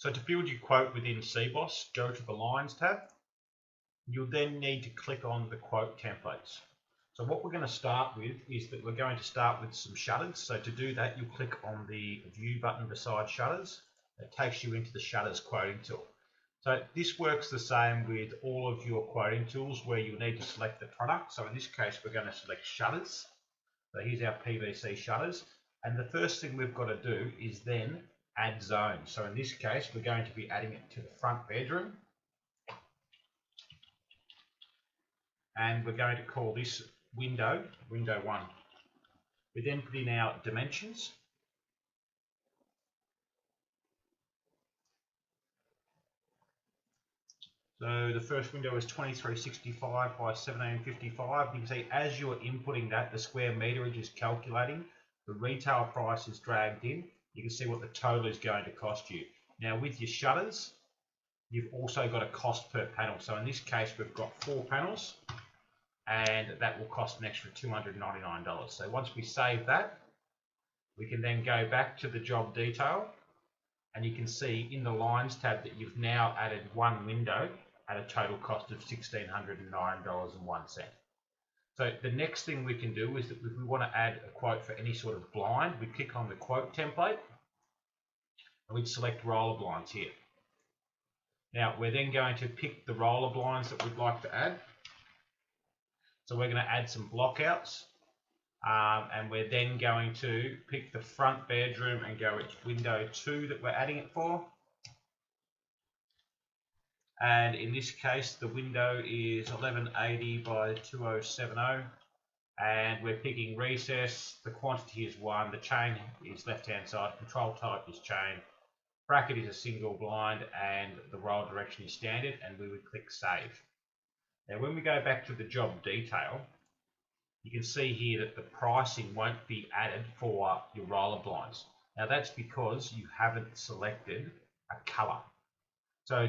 So to build your quote within CBOS, go to the Lines tab. You'll then need to click on the quote templates. So what we're going to start with is that we're going to start with some shutters. So to do that, you'll click on the view button beside shutters. It takes you into the shutters quoting tool. So this works the same with all of your quoting tools where you'll need to select the product. So in this case, we're going to select shutters. So here's our PVC shutters. And the first thing we've got to do is then add zones. So in this case, we're going to be adding it to the front bedroom. And we're going to call this window 1. We then put in our dimensions. So the first window is 2365 by 1755. You can see as you're inputting that, the square meterage is calculating. The retail price is dragged in. You can see what the total is going to cost you. Now with your shutters, you've also got a cost per panel. So in this case, we've got 4 panels. And that will cost an extra $299. So once we save that, we can then go back to the job detail, and you can see in the Lines tab that you've now added 1 window at a total cost of $1,609.01. So the next thing we can do is that if we want to add a quote for any sort of blind, we click on the quote template, and we'd select roller blinds here. Now we're then going to pick the roller blinds that we'd like to add. So we're going to add some blockouts, and we're then going to pick the front bedroom and go with window 2 that we're adding it for. And in this case, the window is 1180 by 2070, and we're picking recess. The quantity is 1, the chain is left-hand side, control type is chain, bracket is a single blind, and the roll direction is standard, and we would click save. Now when we go back to the job detail, you can see here that the pricing won't be added for your roller blinds. Now that's because you haven't selected a colour. So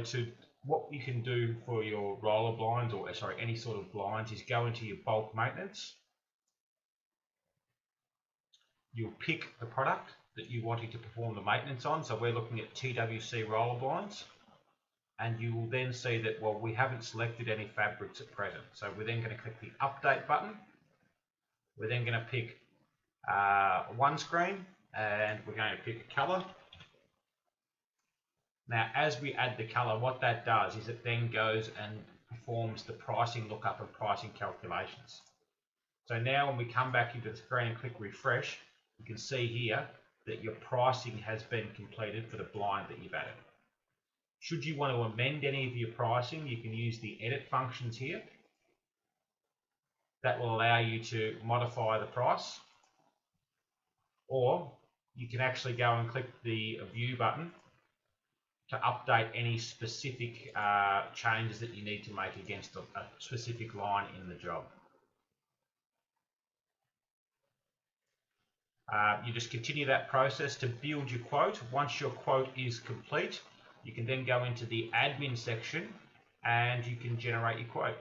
what you can do for your roller blinds, or sorry, any sort of blinds, is go into your bulk maintenance. You'll pick the product that you're wanting to perform the maintenance on. So we're looking at TWC roller blinds. And you will then see that, well, we haven't selected any fabrics at present. So we're then going to click the update button. We're then going to pick one screen, and we're going to pick a color. Now, as we add the color, what that does is it then goes and performs the pricing lookup and pricing calculations. So now when we come back into the screen and click refresh, you can see here that your pricing has been completed for the blind that you've added. Should you want to amend any of your pricing, you can use the edit functions here. That will allow you to modify the price. Or you can actually go and click the view button to update any specific changes that you need to make against a specific line in the job. You just continue that process to build your quote. Once your quote is complete, you can then go into the admin section and you can generate your quote.